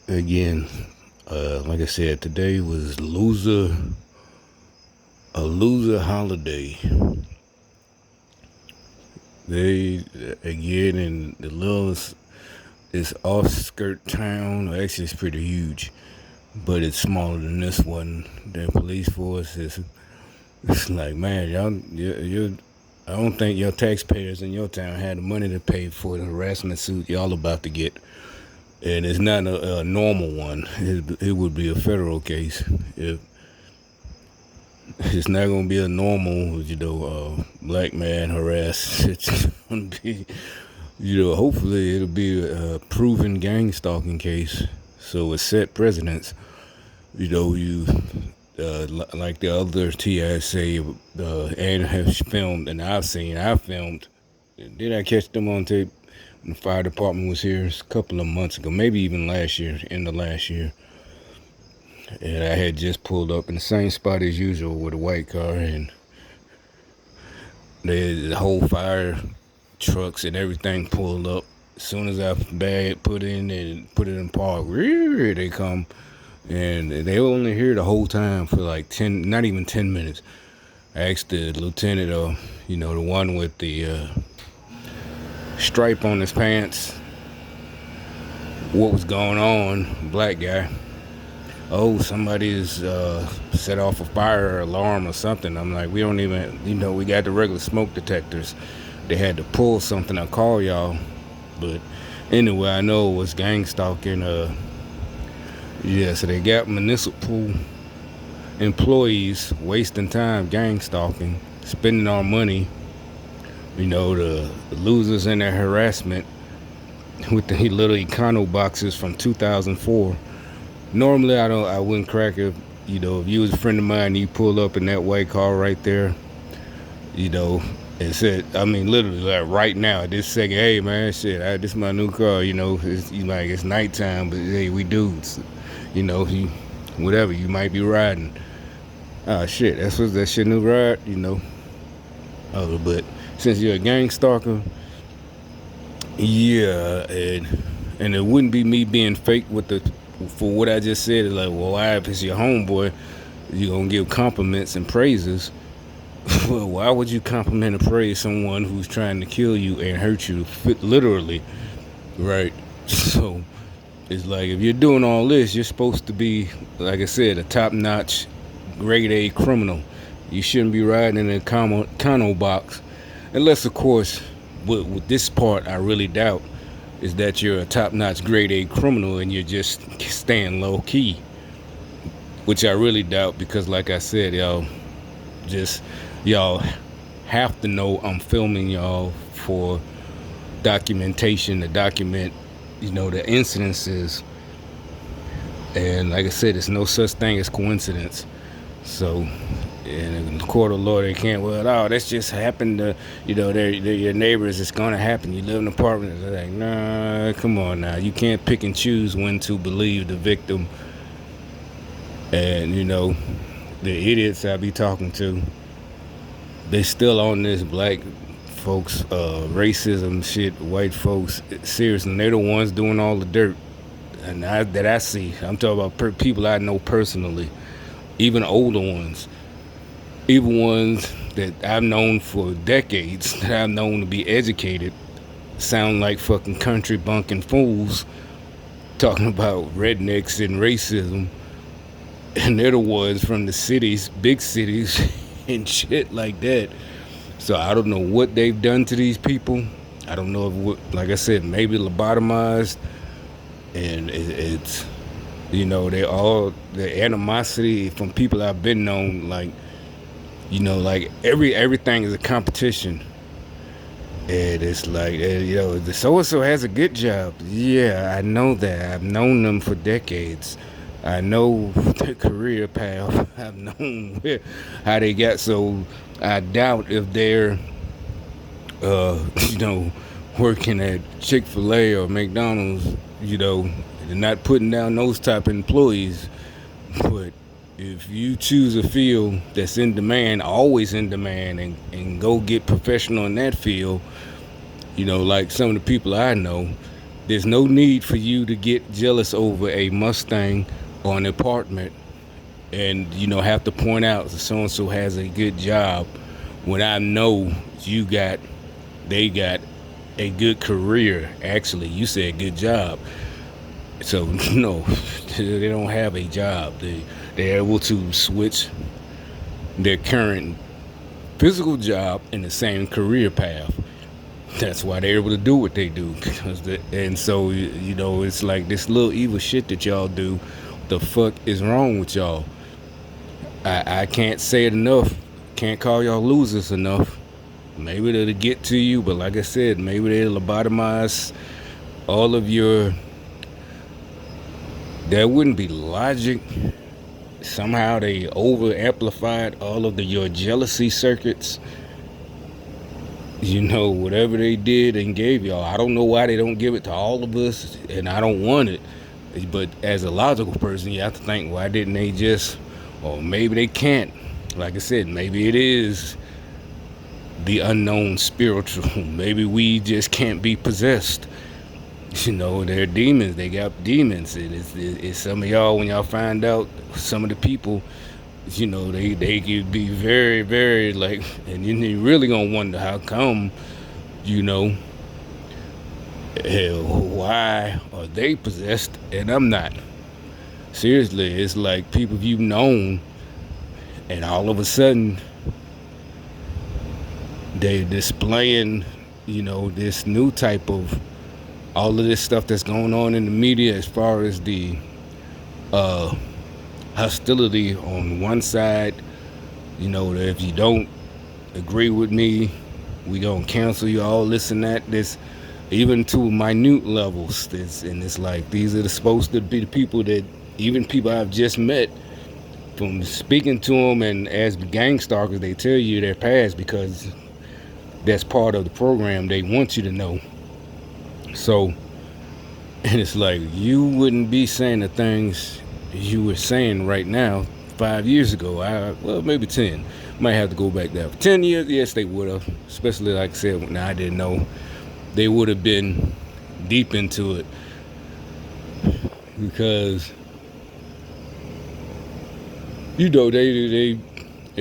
again, like I said, today was a loser holiday. They again in the little it's off skirt town. Actually, it's pretty huge, but it's smaller than this one. The police force is it's like man, you I don't think your taxpayers in your town had the money to pay for the harassment suit y'all about to get. And it's not a normal one. It would be a federal case. If it's not gonna be a normal, black man harassed. It's gonna be, hopefully it'll be a proven gang stalking case. So it's set precedents. You like the other TIs say, and have filmed, and I filmed. Did I catch them on tape? The fire department was here a couple of months ago, maybe even last year, end of last year. And I had just pulled up in the same spot as usual with a white car, and the whole fire trucks and everything pulled up. As soon as I put in park, they come, and they were only here the whole time for like 10, not even 10 minutes. I asked the lieutenant, the one with the stripe on his pants, what was going on, black guy. Oh, somebody's set off a fire alarm or something. I'm like, we don't even, we got the regular smoke detectors. They had to pull something. I call y'all. But anyway, I know it was gang stalking. So they got municipal employees wasting time gang stalking, spending our money. The losers in their harassment with the little econo boxes from 2004. Normally, I wouldn't crack if you was a friend of mine and you pull up in that white car right there, and said, I mean, literally, like right now, this second, hey man, shit, this is my new car, it's nighttime, but hey, we dudes, whatever, you might be riding. Ah, shit, that's your new ride, but since you're a gang stalker, yeah, and it wouldn't be me being fake for what I just said. It's like, well, why if it's your homeboy, you're gonna give compliments and praises. Well, why would you compliment and praise someone who's trying to kill you and hurt you, literally, right? So it's like if you're doing all this, you're supposed to be, like I said, a top-notch, grade A criminal. You shouldn't be riding in a cono box, unless, of course, with this part, I really doubt is that you're a top-notch grade A criminal and you're just staying low-key, which I really doubt because, like I said, y'all have to know I'm filming y'all for documentation to document, the incidences. And like I said, it's no such thing as coincidence. So, in the court of law, they can't, that's just happened to, they're your neighbors, it's going to happen. You live in an apartment. They're like, nah, come on now. You can't pick and choose when to believe the victim. And, the idiots I be talking to, they still on this black folks, racism shit, white folks. Seriously, they're the ones doing all the dirt. And that I see. I'm talking about people I know personally, even older ones. Even ones that I've known for decades, that I've known to be educated, sound like fucking country bunking fools talking about rednecks and racism. And they're the ones from the cities, big cities, and shit like that. So I don't know what they've done to these people. I don't know if, like I said, maybe lobotomized. And it's, the animosity from people I've been known, like, like everything is a competition. And it's like, the so-and-so has a good job. Yeah, I know that. I've known them for decades. I know their career path. I've known how they got. So I doubt if they're, working at Chick-fil-A or McDonald's, they're not putting down those type of employees. But if you choose a field that's in demand, always in demand, and go get professional in that field, like some of the people I know, There's no need for you to get jealous over a Mustang or an apartment, and have to point out that so and so has a good job when I know they got a good career. Actually, you said good job. So no, they don't have a job. They're able to switch their current physical job in the same career path. That's why they're able to do what they do. And so it's like this little evil shit that y'all do. The fuck is wrong with y'all? I can't say it enough. Can't call y'all losers enough. Maybe they'll get to you, but like I said, maybe they'll lobotomize all of your. That wouldn't be logic. Somehow they over amplified all of your jealousy circuits. Whatever they did and gave y'all. I don't know why they don't give it to all of us, and I don't want it. But as a logical person, you have to think, why didn't they just, or maybe they can't. Like I said, maybe it is the unknown spiritual. Maybe we just can't be possessed. They're demons. They got demons. It's some of y'all, when y'all find out some of the people, they could be very, very like, and you're really gonna wonder how come, why are they possessed and I'm not? Seriously, it's like people you've known, and all of a sudden they're displaying, this new type of all of this stuff that's going on in the media as far as the hostility on one side. That if you don't agree with me, we gonna cancel you, all this and that. This even to minute levels. And it's like these are supposed to be the people that, even people I've just met, from speaking to them and as gang stalkers, they tell you their past because that's part of the program. They want you to know. So, and it's like, you wouldn't be saying the things you were saying right now 5 years ago. Well, maybe 10. Might have to go back there. 10 years, yes, they would have. Especially, like I said, when I didn't know. They would have been deep into it. Because, it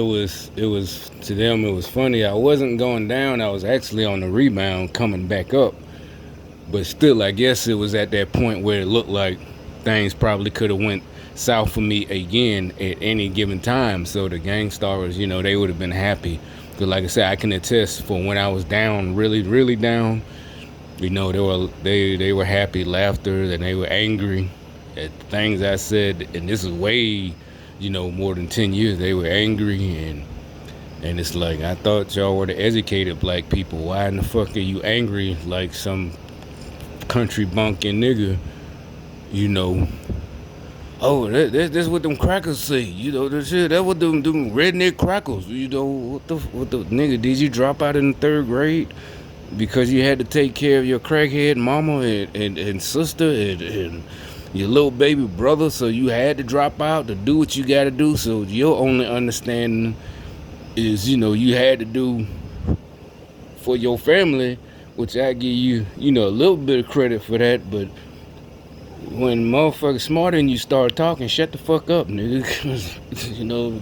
was to them, it was funny. I wasn't going down. I was actually on the rebound coming back up. But still, I guess it was at that point where it looked like things probably could have went south for me again at any given time. So the gang stalkers, they would have been happy. Because like I said, I can attest for when I was down, really, really down, they were happy, laughter, and they were angry at things I said. And this is way, more than 10 years. They were angry, and it's like, I thought y'all were the educated black people. Why in the fuck are you angry like some country bunking nigga? Oh, that's what them crackers say. That's what them redneck crackers. What the nigga? Did you drop out in the 3rd grade because you had to take care of your crackhead mama and sister and your little baby brother? So you had to drop out to do what you got to do. So your only understanding is, you had to do for your family, which I give you, a little bit of credit for that. But when motherfuckers smarter than you start talking, shut the fuck up, nigga.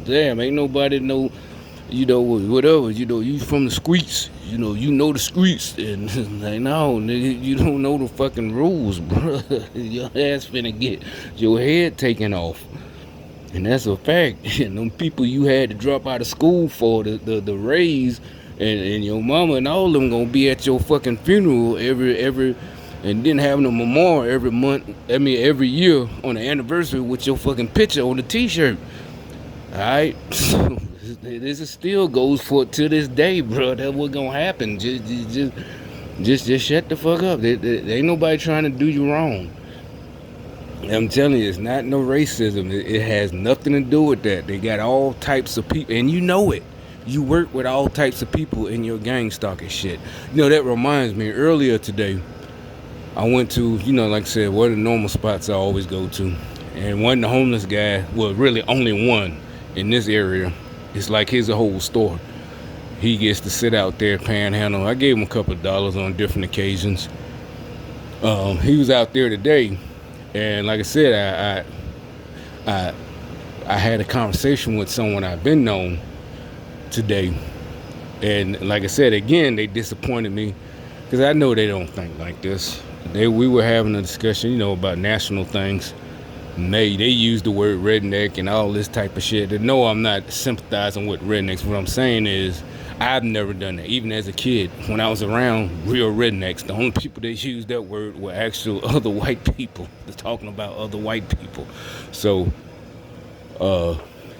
Damn, ain't nobody know, whatever, you from the streets, you know the streets. And like, no, nigga, you don't know the fucking rules, bro. Your ass finna get your head taken off. And that's a fact. And them people you had to drop out of school for the raise, and your mama and all of them gonna be at your fucking funeral every and then having a memorial every year on the anniversary with your fucking picture on the t-shirt. Alright? This still goes for to this day, bro. That's what's gonna happen. Just shut the fuck up. There ain't nobody trying to do you wrong. I'm telling you, it's not no racism. It has nothing to do with that. They got all types of people, and you know it. You work with all types of people in your gang stalking shit. That reminds me, earlier today, I went to, like I said, one of the normal spots I always go to. And one of the homeless guy, well, really only one in this area. It's like his whole store. He gets to sit out there panhandle. I gave him a couple of dollars on different occasions. He was out there today, and like I said, I I had a conversation with someone I've been known today, and like I said again, they disappointed me because I know they don't think like this. We were having a discussion, about national things. And they use the word redneck and all this type of shit. And no, I'm not sympathizing with rednecks. What I'm saying is, I've never done that. Even as a kid, when I was around real rednecks, the only people that used that word were actual other white people. They're talking about other white people. So,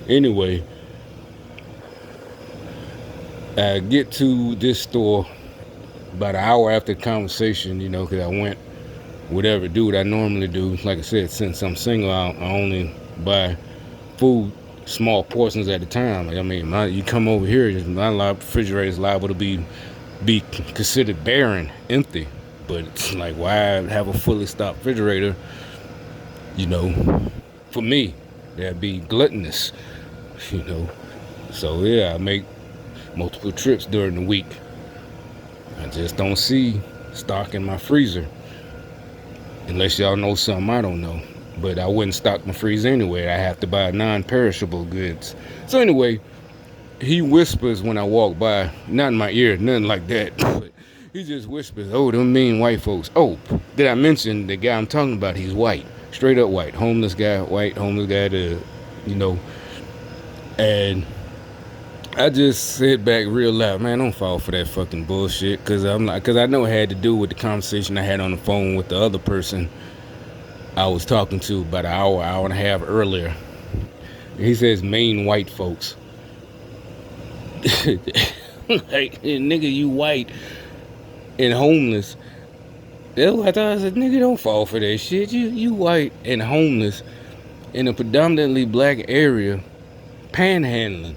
anyway, I get to this store about an hour after the conversation, because I went whatever do what I normally do. Like I said, since I'm single, I only buy food small portions at a time. I mean, you come over here, my refrigerator is liable to be considered barren, empty. But it's like, why have a fully stocked refrigerator? For me, that'd be gluttonous. You know, so yeah, I make multiple trips during the week. I just don't see stock in my freezer. Unless y'all know something I don't know. But I wouldn't stock my freezer anyway. I have to buy non-perishable goods. So anyway, he whispers when I walk by, not in my ear, nothing like that. But he just whispers, "Oh, them mean white folks." Oh, did I mention the guy I'm talking about? He's white, straight up white, homeless guy, white homeless guy. And I just sit back real loud, man. Don't fall for that fucking bullshit, cause I know it had to do with the conversation I had on the phone with the other person I was talking to about an hour and a half earlier. He says mean white folks. Like, nigga, you white and homeless. That's what I thought. I said, nigga, don't fall for that shit. You white and homeless in a predominantly black area, panhandling.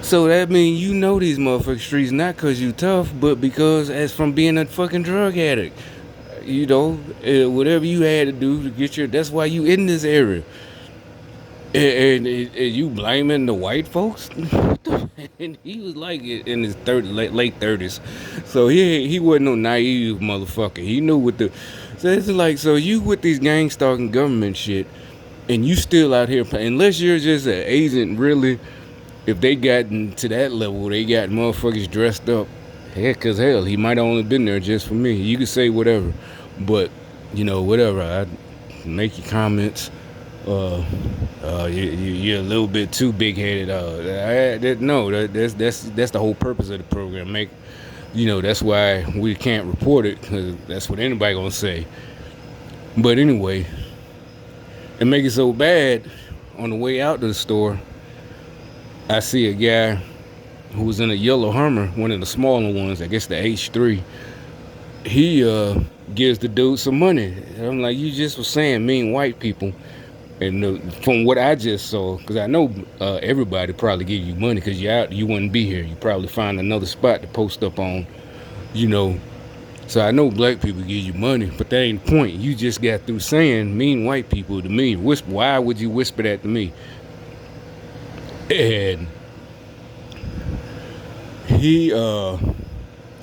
So that means you know these motherfucking streets not because you tough, but because as from being a fucking drug addict. Whatever you had to do to get that's why you in this area. And you blaming the white folks? And he was like in his late 30s. So he wasn't no naive motherfucker. He knew what so it's like, so you with these gang stalking government shit, and you still out here, unless you're just an agent really. If they gotten to that level, they got motherfuckers dressed up. Heck, cause hell, he might have only been there just for me. You can say whatever, but whatever. I make your comments. You're a little bit too big headed. That's the whole purpose of the program. That's why we can't report it, cause that's what anybody gonna say. But anyway, it make it so bad. On the way out to the store, I see a guy who was in a yellow Hummer, one of the smaller ones, I guess the H3. He gives the dude some money. And I'm like, you just was saying mean white people. And from what I just saw, because I know everybody probably give you money because you wouldn't be here. You probably find another spot to post up on, So I know black people give you money, but that ain't the point. You just got through saying mean white people to me. Why would you whisper that to me? And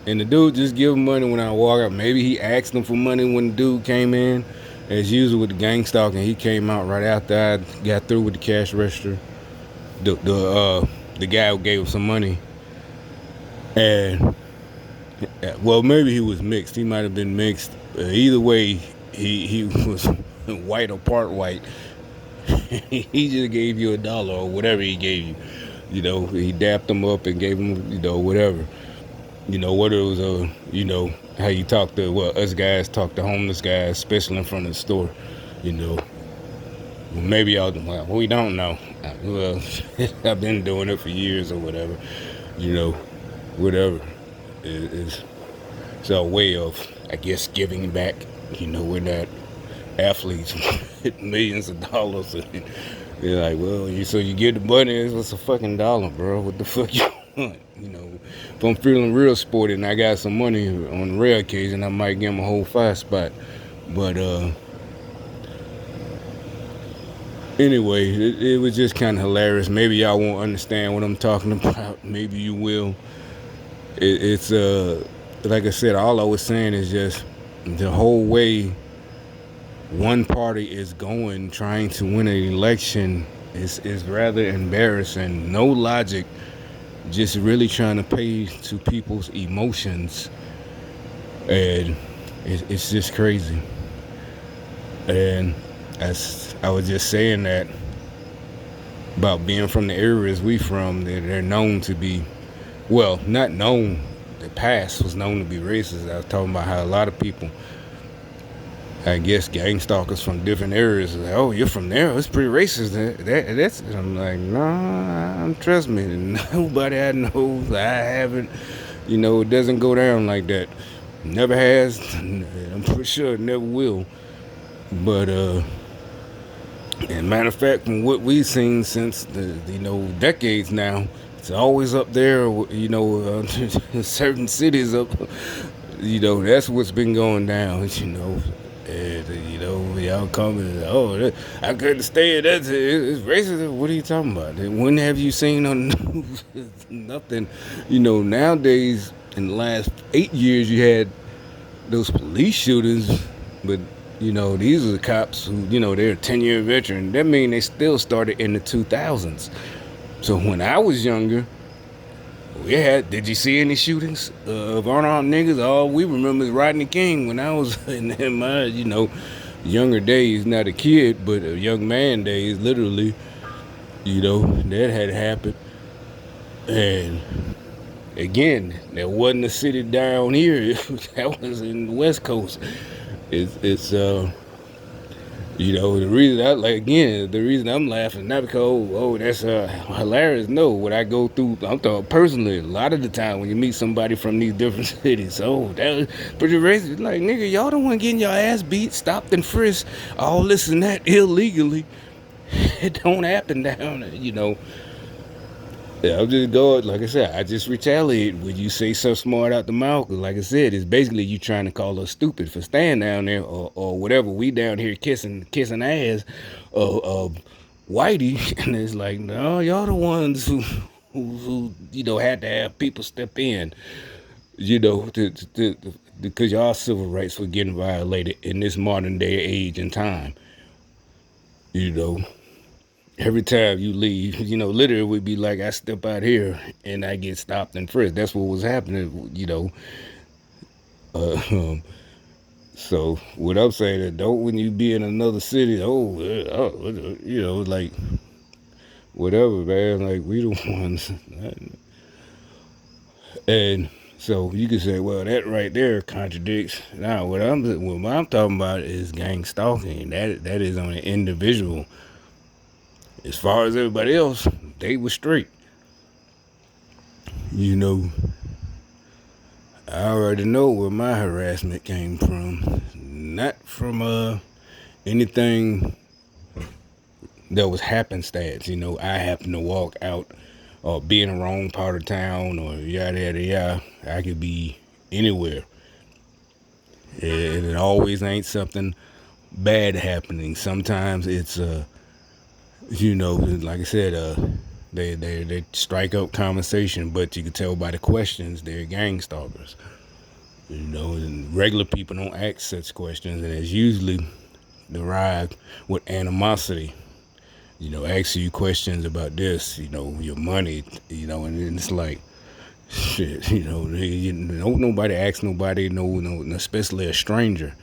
and the dude just give him money when I walk out. Maybe he asked him for money when the dude came in, as usual with the gang stalking. He came out right after I got through with the cash register. The guy who gave him some money, and well, maybe he was mixed. He might have been mixed. Either way, he was white or part white. He just gave you $1 or whatever he gave you. He dapped him up and gave him, whatever. Whether it was how you talk to, us guys talk to homeless guys, especially in front of the store. Well, maybe we don't know. Well, I've been doing it for years or whatever. Whatever. It's a way of, I guess, giving back. We're not athletes with millions of dollars. And they're like, well, so you get the money, it's a fucking $1, bro. What the fuck you want? If I'm feeling real sporty and I got some money on the rare occasion, I might give him a whole 5 spot. But anyway, it was just kind of hilarious. Maybe y'all won't understand what I'm talking about. Maybe you will. It's like I said, all I was saying is just the whole way one party is going, trying to win an election, is rather embarrassing. No logic, just really trying to pay to people's emotions, and it's just crazy. And as I was just saying that about being from the areas we from, they're known to be, well, not known. The past was known to be racist. I was talking about how a lot of people, I guess, gang stalkers from different areas, are like, oh, you're from there. It's pretty racist. That's. And I'm like, no, trust me. Nobody I know, I haven't. It doesn't go down like that. Never has. I'm pretty sure it never will. But and matter of fact, from what we've seen since the decades now, it's always up there. Certain cities up. That's what's been going down. And y'all coming. Oh, I couldn't stand that. It's racist. What are you talking about? When have you seen on the news? Nothing. Nowadays in the last 8 years, you had those police shootings, but these are the cops who they're a 10-year veteran. That means they still started in the 2000s. So when I was younger, we had. Did you see any shootings of unarmed niggas? All we remember is Rodney King when I was in my younger days, not a kid, but a young man days, literally. That had happened, and again, there wasn't a city down here. That was in the West Coast. It's the reason the reason I'm laughing, not because that's hilarious. No, what I go through, I'm talking personally. A lot of the time when you meet somebody from these different cities, that was pretty racist. Like, nigga, y'all don't want getting your ass beat, stopped and frisked, all this and that illegally. It don't happen down. Yeah, I'll just go, like I said, I just retaliate when you say something smart out the mouth. Like I said, it's basically you trying to call us stupid for staying down there or whatever. We down here kissing ass, whitey, and it's like, no, y'all the ones who had to have people step in, because y'all civil rights were getting violated in this modern day age and time. You know, every time you leave, literally would be like I step out here and I get stopped and frisked. That's what was happening. Uh, um, so what I'm saying is, don't when you be in another city, like whatever, man. Like we the ones, and so you can say, well, that right there contradicts. Now, what I'm talking about is gang stalking. That is on an individual. As far as everybody else, they were straight. You know, I already know where my harassment came from. Not from anything that was happenstance. I happened to walk out or be in the wrong part of town or yada yada yada. I could be anywhere. And it always ain't something bad happening. Sometimes it's like I said, they strike up conversation, but you can tell by the questions they're gang stalkers. And regular people don't ask such questions, and it's usually derived with animosity. Asking you questions about this, your money, and it's like, shit, don't nobody ask nobody, no, especially a stranger.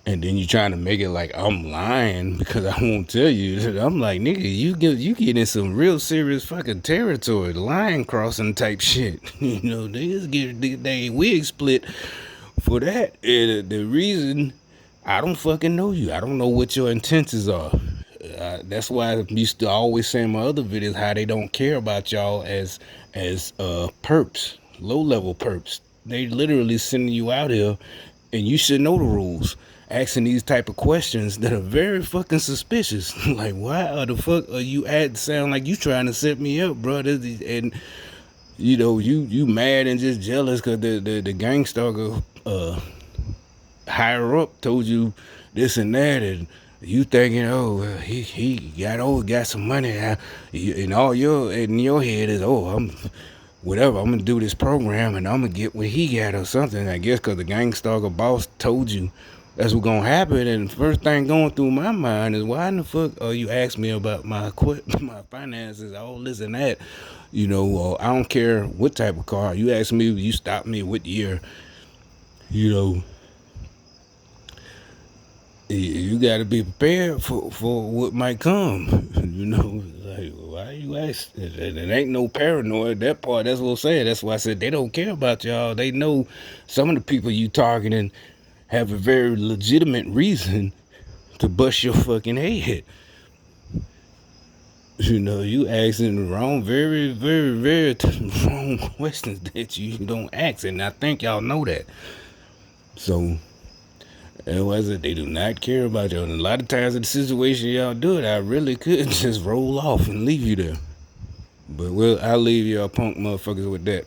And then you trying to make it like I'm lying because I won't tell you. I'm like, nigga, you get in some real serious fucking territory, line crossing type shit. Niggas get their wig split for that. And the reason I don't fucking know you. I don't know what your intentions are. That's why I used to always say in my other videos how they don't care about y'all as perps, low level perps. They literally sending you out here, and you should know the rules. Asking these type of questions that are very fucking suspicious. Like, why the fuck are you sound like you trying to set me up, bro? And you mad and just jealous because the gang stalker higher up told you this and that, and you thinking, he got some money, and all in your head is, whatever, I'm gonna do this program and I'm gonna get what he got or something. I guess because the gang stalker boss told you that's what's gonna happen. And the first thing going through my mind is, why in the fuck you ask me about my my finances, all this and that? I don't care what type of car. You ask me, you stop me what year, you know, you got to be prepared for what might come. Like, why you ask? It ain't no paranoid. That part, that's what I'm saying. That's why I said they don't care about y'all. They know some of the people you targeting have a very legitimate reason to bust your fucking head. You asking the wrong, very, very, very wrong questions that you don't ask, and I think y'all know that. So, and was it? They do not care about you. And a lot of times in the situation y'all do it, I really could just roll off and leave you there. But I'll leave y'all punk motherfuckers with that.